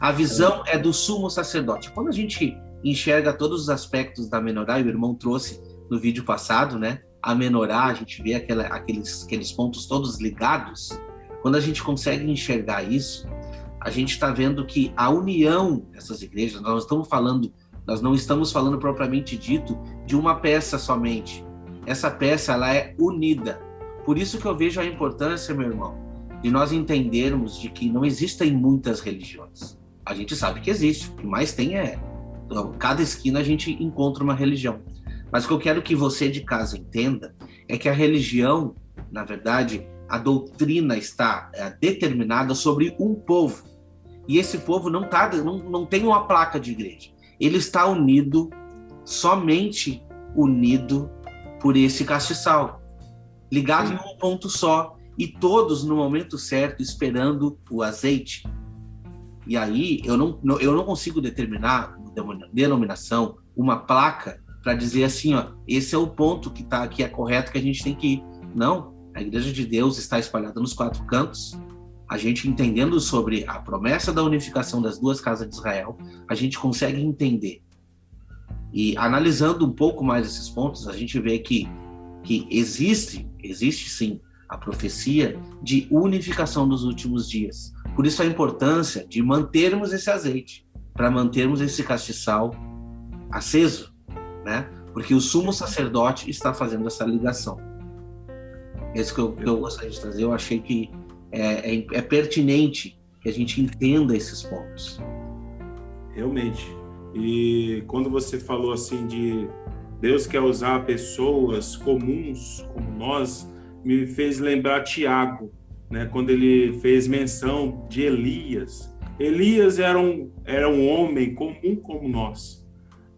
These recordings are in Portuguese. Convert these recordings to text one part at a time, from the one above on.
A visão é do sumo sacerdote. Quando a gente enxerga todos os aspectos da menorá, e o irmão trouxe no vídeo passado, né? A menorá, a gente vê aqueles pontos todos ligados. Quando a gente consegue enxergar isso, a gente está vendo que a união dessas igrejas, nós não estamos falando propriamente dito de uma peça somente. Essa peça, ela é unida. Por isso que eu vejo a importância, meu irmão, de nós entendermos de que não existem muitas religiões. A gente sabe que existe, o que mais tem então, cada esquina a gente encontra uma religião. Mas o que eu quero que você de casa entenda é que a religião, na verdade, a doutrina está determinada sobre um povo. E esse povo não tem uma placa de igreja. Ele está unido, somente unido por esse castiçal, ligado num ponto só, e todos no momento certo esperando o azeite. E aí eu não consigo determinar uma denominação, uma placa, para dizer assim, ó, esse é o ponto que está aqui, é correto, que a gente tem que ir. Não, a Igreja de Deus está espalhada nos 4 cantos. A gente entendendo sobre a promessa da unificação das 2 casas de Israel, a gente consegue entender. E analisando um pouco mais esses pontos, a gente vê que existe sim a profecia de unificação dos últimos dias. Por isso a importância de mantermos esse azeite, para mantermos esse castiçal aceso, né? Porque o sumo sacerdote está fazendo essa ligação. Esse que eu gostaria de trazer, eu achei que é pertinente que a gente entenda esses pontos. Realmente. E quando você falou assim de Deus quer usar pessoas comuns como nós, me fez lembrar Tiago, né? Quando ele fez menção de Elias. Elias era um homem comum como nós.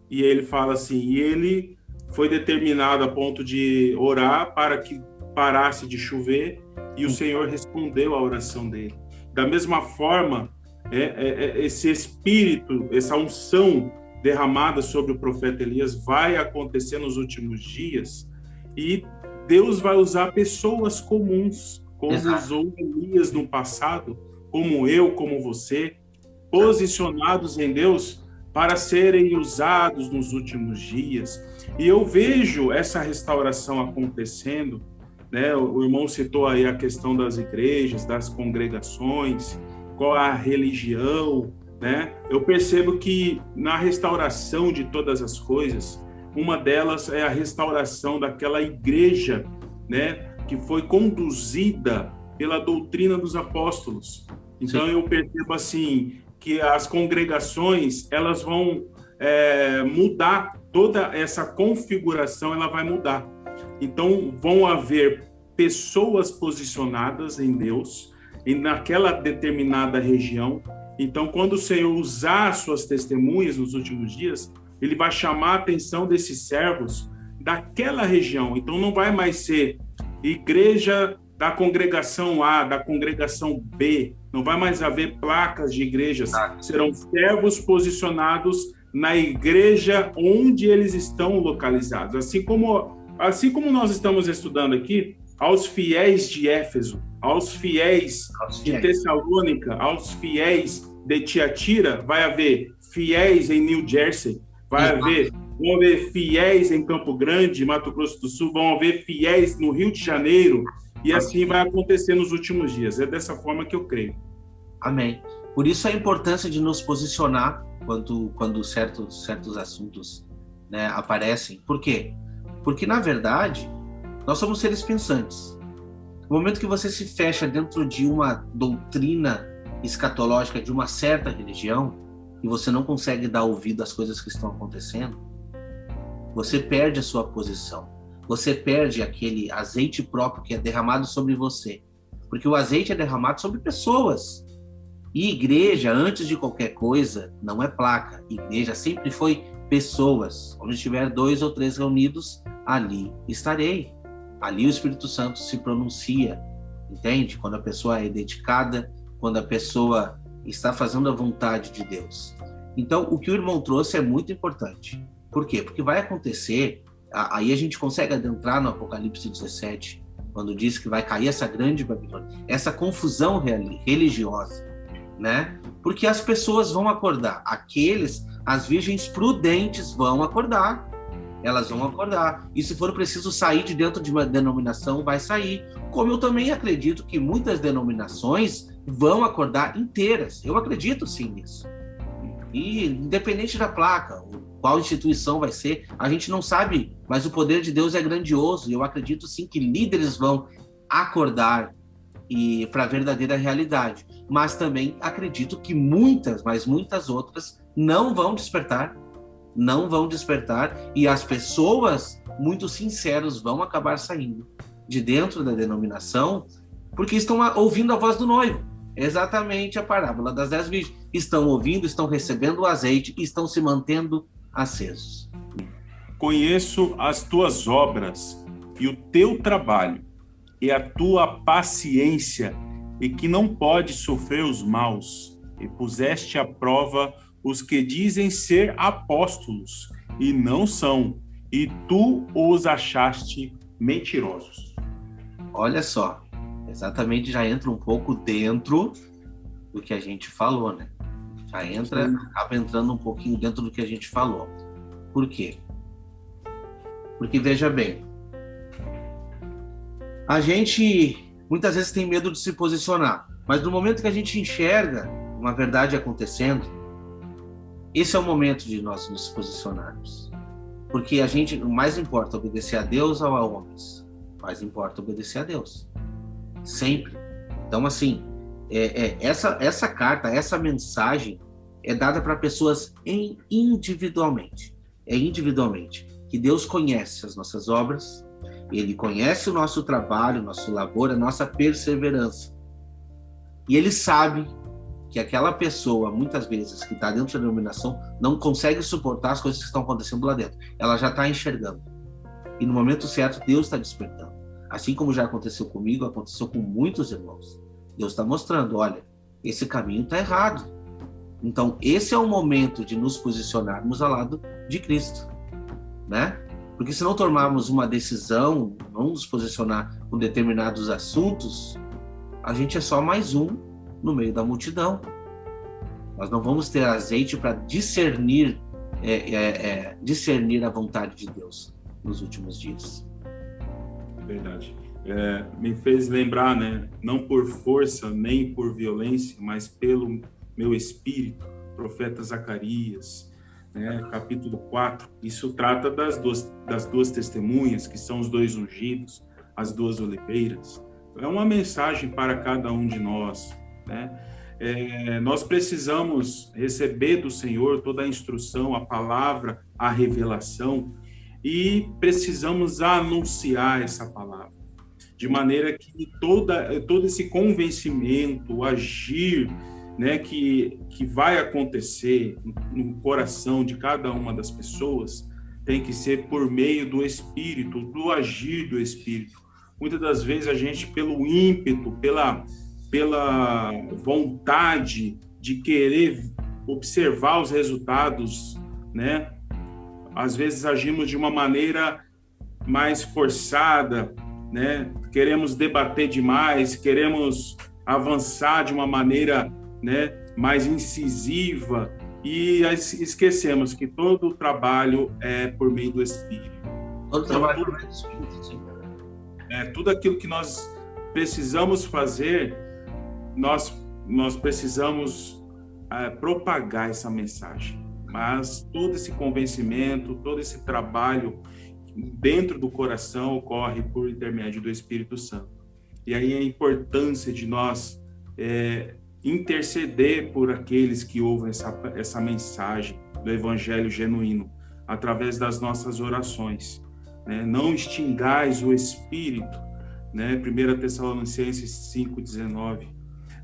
E ele fala assim, e ele foi determinado a ponto de orar para que parasse de chover, e o Senhor respondeu à oração dele. Da mesma forma, esse espírito, essa unção derramada sobre o profeta Elias vai acontecer nos últimos dias, e Deus vai usar pessoas comuns, como usou Elias no passado, como eu, como você, posicionados em Deus para serem usados nos últimos dias. E eu vejo essa restauração acontecendo, né? O irmão citou aí a questão das igrejas, das congregações, qual a religião, né? Eu percebo que na restauração de todas as coisas, uma delas é a restauração daquela igreja, né, que foi conduzida pela doutrina dos apóstolos. Então eu percebo assim que as congregações, elas vão mudar, toda essa configuração ela vai mudar. Então vão haver pessoas posicionadas em Deus, naquela determinada região. Então, quando o Senhor usar suas testemunhas nos últimos dias, ele vai chamar a atenção desses servos daquela região. Então, não vai mais ser igreja da congregação A, da congregação B. Não vai mais haver placas de igrejas. Serão servos posicionados na igreja onde eles estão localizados. Assim como nós estamos estudando aqui, aos fiéis de Éfeso, aos fiéis de Tessalônica, aos fiéis de Tiatira, vai haver fiéis em New Jersey, vão haver fiéis em Campo Grande, Mato Grosso do Sul, vão haver fiéis no Rio de Janeiro, e assim vai acontecer nos últimos dias. É dessa forma que eu creio. Amém. Por isso a importância de nos posicionar quando certos assuntos, né, aparecem. Por quê? Porque, na verdade, nós somos seres pensantes. No momento que você se fecha dentro de uma doutrina escatológica de uma certa religião e você não consegue dar ouvido às coisas que estão acontecendo, você perde a sua posição. Você perde aquele azeite próprio que é derramado sobre você. Porque o azeite é derramado sobre pessoas. E igreja, antes de qualquer coisa, não é placa. Igreja sempre foi pessoas. Onde estiver 2 ou 3 reunidos, ali estarei. Ali o Espírito Santo se pronuncia, entende? Quando a pessoa é dedicada, quando a pessoa está fazendo a vontade de Deus. Então, o que o irmão trouxe é muito importante. Por quê? Porque vai acontecer, aí a gente consegue adentrar no Apocalipse 17, quando diz que vai cair essa grande Babilônia, essa confusão religiosa, né? Porque as pessoas vão acordar. As virgens prudentes vão acordar. Elas vão acordar. E se for preciso sair de dentro de uma denominação, vai sair. Como eu também acredito que muitas denominações vão acordar inteiras. Eu acredito sim nisso. E independente da placa, qual instituição vai ser, a gente não sabe, mas o poder de Deus é grandioso. E eu acredito sim que líderes vão acordar e para a verdadeira realidade. Mas também acredito que muitas outras não vão despertar, e as pessoas muito sinceras vão acabar saindo de dentro da denominação porque estão ouvindo a voz do noivo. Exatamente a parábola das 10 virgens. Estão ouvindo, estão recebendo o azeite e estão se mantendo acesos. Conheço as tuas obras e o teu trabalho e a tua paciência, e que não pode sofrer os maus, e puseste à prova os que dizem ser apóstolos e não são, e tu os achaste mentirosos. Olha só, exatamente, já entra um pouco dentro do que a gente falou, né? Acaba entrando um pouquinho dentro do que a gente falou. Por quê? Porque, veja bem, a gente muitas vezes tem medo de se posicionar, mas no momento que a gente enxerga uma verdade acontecendo, esse é o momento de nós nos posicionarmos. Porque o mais importa obedecer a Deus ou a homens? Mais importa obedecer a Deus. Sempre. Então, assim, essa carta, essa mensagem é dada para pessoas individualmente. É individualmente. Que Deus conhece as nossas obras, Ele conhece o nosso trabalho, o nosso labor, a nossa perseverança. E Ele sabe que aquela pessoa, muitas vezes, que está dentro da denominação, não consegue suportar as coisas que estão acontecendo lá dentro. Ela já está enxergando. E no momento certo, Deus está despertando. Assim como já aconteceu comigo, aconteceu com muitos irmãos. Deus está mostrando, olha, esse caminho está errado. Então, esse é o momento de nos posicionarmos ao lado de Cristo, né? Porque se não tomarmos uma decisão, não nos posicionar com determinados assuntos, a gente é só mais um no meio da multidão. Nós não vamos ter azeite para discernir a vontade de Deus nos últimos dias. Verdade. Me fez lembrar, né? Não por força nem por violência, mas pelo meu espírito, profeta Zacarias, né? Capítulo 4. Isso trata das duas testemunhas, que são os dois ungidos, as duas oliveiras. É uma mensagem para cada um de nós, né? Nós precisamos receber do Senhor toda a instrução, a palavra, a revelação, e precisamos anunciar essa palavra, de maneira que todo esse convencimento, o agir, né, que vai acontecer no coração de cada uma das pessoas, tem que ser por meio do Espírito, do agir do Espírito. Muitas das vezes a gente, pelo ímpeto, pela vontade de querer observar os resultados, né? Às vezes agimos de uma maneira mais forçada, né? Queremos debater demais, queremos avançar de uma maneira, né, mais incisiva, e esquecemos que todo o trabalho é por meio do Espírito. Todo trabalho é por meio do Espírito, sim. Tudo aquilo que nós precisamos fazer, nós precisamos propagar essa mensagem. Mas todo esse convencimento, todo esse trabalho dentro do coração ocorre por intermédio do Espírito Santo. E aí a importância de nós interceder por aqueles que ouvem essa mensagem do Evangelho genuíno, através das nossas orações, né? Não extingais o Espírito, né? 1 Tessalonicenses 5,19.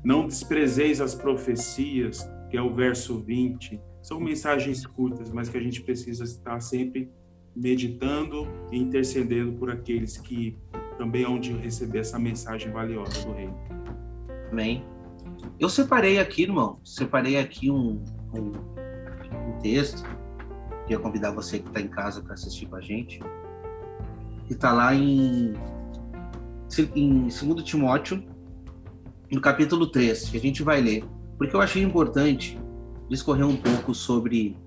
Não desprezeis as profecias, que é o verso 20. São mensagens curtas, mas que a gente precisa estar sempre meditando e intercedendo por aqueles que também hão de receber essa mensagem valiosa do Reino. Amém. Eu separei aqui, irmão, um texto, que eu convidar você que está em casa para assistir com a gente, que está lá em 2 Timóteo, no capítulo 3, que a gente vai ler. porque eu achei importante discorrer um pouco sobre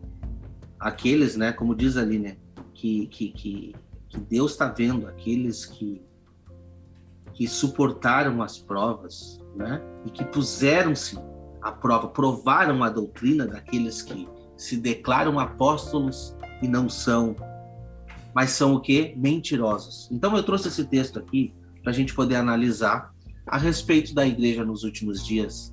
aqueles, né, como diz ali, né, que Deus está vendo, aqueles que suportaram as provas, né, e que puseram-se à prova, provaram a doutrina daqueles que se declaram apóstolos e não são, mas são o quê? Mentirosos. Então eu trouxe esse texto aqui para a gente poder analisar a respeito da igreja nos últimos dias,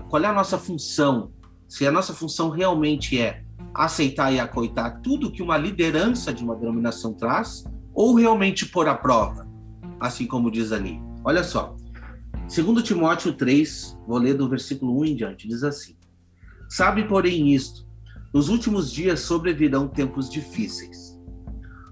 qual é a nossa função, se a nossa função realmente é aceitar e acoitar tudo que uma liderança de uma denominação traz, ou realmente pôr à prova, assim como diz ali. Olha só, 2 Timóteo 3, vou ler do versículo 1 em diante, diz assim: sabe, porém, isto, nos últimos dias sobrevirão tempos difíceis,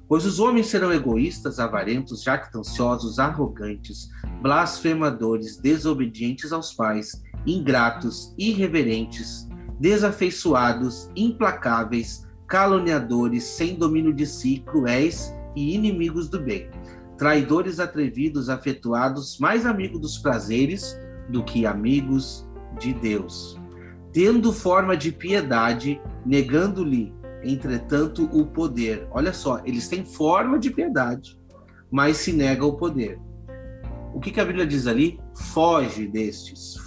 pois os homens serão egoístas, avarentos, jactanciosos, arrogantes, blasfemadores, desobedientes aos pais, ingratos, irreverentes, desafeiçoados, implacáveis, caluniadores, sem domínio de si, cruéis e inimigos do bem, traidores, atrevidos, afetuados, mais amigos dos prazeres do que amigos de Deus, tendo forma de piedade, negando-lhe, entretanto, o poder. Olha só, eles têm forma de piedade, mas se nega o poder. O que a Bíblia diz ali? Foge destes,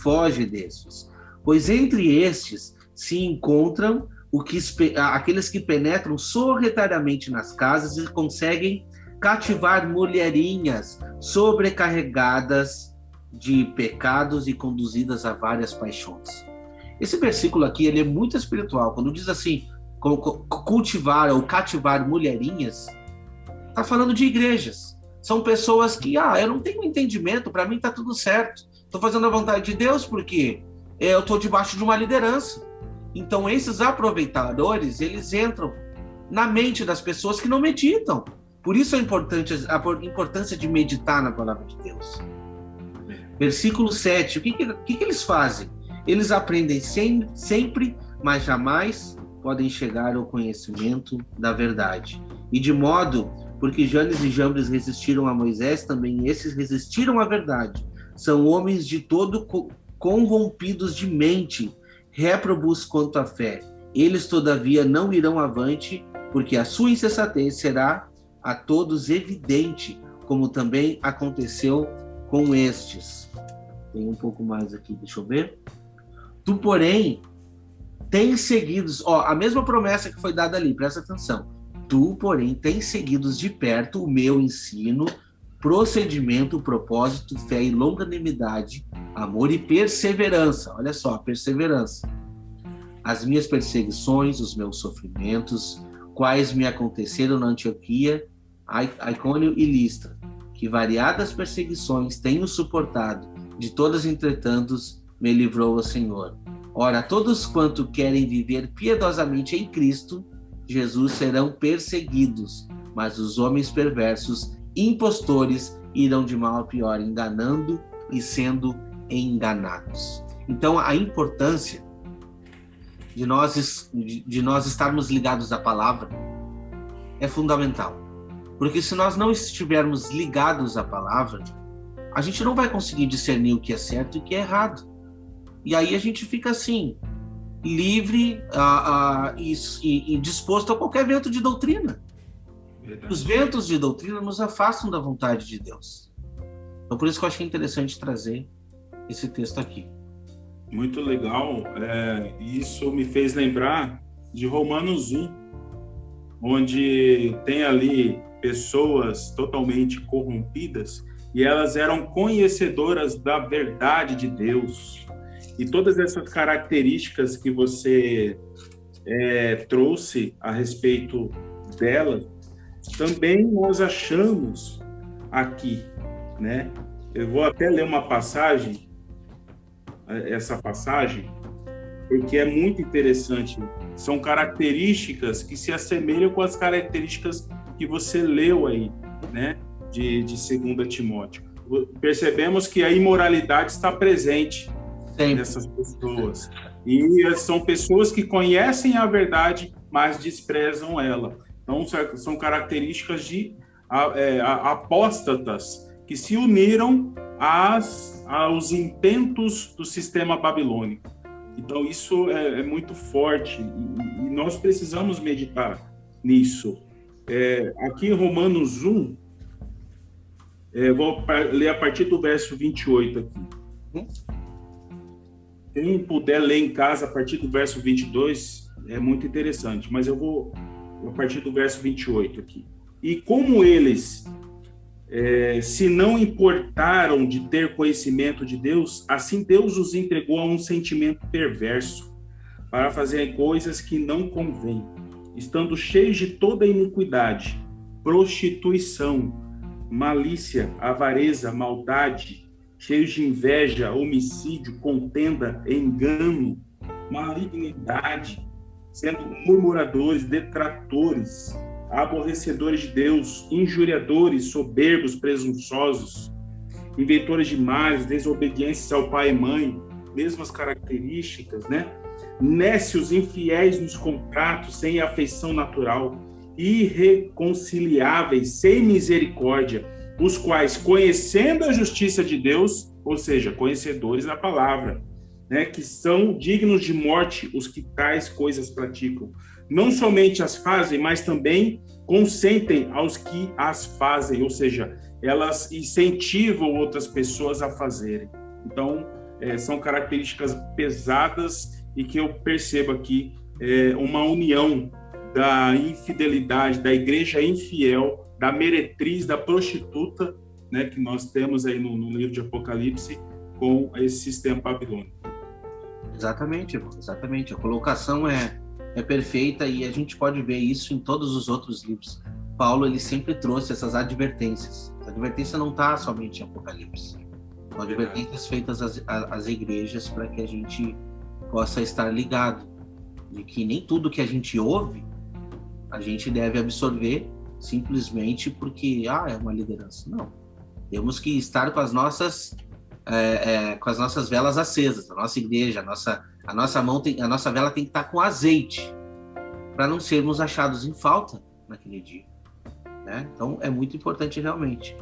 pois entre estes se encontram aqueles que penetram sorrateiramente nas casas e conseguem cativar mulherinhas sobrecarregadas de pecados e conduzidas a várias paixões. Esse versículo aqui, ele é muito espiritual. Quando diz assim, cultivar ou cativar mulherinhas, está falando de igrejas. São pessoas que, eu não tenho entendimento, para mim está tudo certo. Estou fazendo a vontade de Deus porque eu estou debaixo de uma liderança. Então, esses aproveitadores, eles entram na mente das pessoas que não meditam. Por isso a importância de meditar na palavra de Deus. Versículo 7, o que eles fazem? Eles aprendem sempre, mas jamais podem chegar ao conhecimento da verdade. E de modo, porque Janes e Jambres resistiram a Moisés, também esses resistiram à verdade. São homens de todo corrompidos de mente, réprobos quanto à fé. Eles, todavia, não irão avante, porque a sua insensatez será a todos evidente, como também aconteceu com estes. Tem um pouco mais aqui, deixa eu ver. Tu, porém, tens seguidos, a mesma promessa que foi dada ali, presta atenção. Tu, porém, tens seguidos de perto o meu ensino, procedimento, propósito, fé e longanimidade, amor e perseverança. Olha só, perseverança. As minhas perseguições, os meus sofrimentos, quais me aconteceram na Antioquia, Icônio e Listra, que variadas perseguições tenho suportado, de todas, entretanto, me livrou o Senhor. Ora, todos quanto querem viver piedosamente em Cristo Jesus serão perseguidos, mas os homens perversos, impostores, irão de mal a pior, enganando e sendo enganados. Então, a importância de nós estarmos ligados à palavra é fundamental. Porque se nós não estivermos ligados à palavra, a gente não vai conseguir discernir o que é certo e o que é errado. E aí a gente fica assim, livre e disposto a qualquer vento de doutrina. Verdade. Os ventos de doutrina nos afastam da vontade de Deus. Então, por isso que eu achei interessante trazer esse texto aqui. Muito legal. Isso me fez lembrar de Romanos 1, onde tem ali pessoas totalmente corrompidas e elas eram conhecedoras da verdade de Deus. E todas essas características que você trouxe a respeito delas, também nós achamos aqui, né? Eu vou até ler uma passagem, essa passagem, porque é muito interessante. São características que se assemelham com as características que você leu aí, né? De 2 Timóteo. Percebemos que a imoralidade está presente nessas pessoas. E são pessoas que conhecem a verdade, mas desprezam ela. Então, são características de apóstatas que se uniram aos intentos do sistema babilônico. Então, isso é muito forte e nós precisamos meditar nisso. Aqui em Romanos 1, vou ler a partir do verso 28 aqui. Quem puder ler em casa a partir do verso 22, é muito interessante, mas eu vou a partir do verso 28 aqui. E como eles se não importaram de ter conhecimento de Deus, assim Deus os entregou a um sentimento perverso, para fazerem coisas que não convêm, estando cheios de toda iniquidade, prostituição, malícia, avareza, maldade, cheios de inveja, homicídio, contenda, engano, malignidade, sendo murmuradores, detratores, aborrecedores de Deus, injuriadores, soberbos, presunçosos, inventores de males, desobedientes ao pai e mãe, mesmas características, né? Nécios, infiéis nos contratos, sem afeição natural, irreconciliáveis, sem misericórdia, os quais, conhecendo a justiça de Deus, ou seja, conhecedores da palavra, né, que são dignos de morte os que tais coisas praticam. Não somente as fazem, mas também consentem aos que as fazem, ou seja, elas incentivam outras pessoas a fazerem. Então, são características pesadas e que eu percebo aqui uma união da infidelidade, da igreja infiel, da meretriz, da prostituta, né, que nós temos aí no livro de Apocalipse, com esse sistema babilônico. Exatamente, irmão, exatamente. A colocação é perfeita e a gente pode ver isso em todos os outros livros. Paulo, ele sempre trouxe essas advertências. A advertência não está somente em Apocalipse. São advertências feitas às igrejas para que a gente possa estar ligado de que nem tudo que a gente ouve a gente deve absorver simplesmente porque é uma liderança. Não. Temos que estar com as nossas velas acesas. A nossa igreja, a nossa vela tem que estar com azeite para não sermos achados em falta naquele dia, né? Então é muito importante realmente.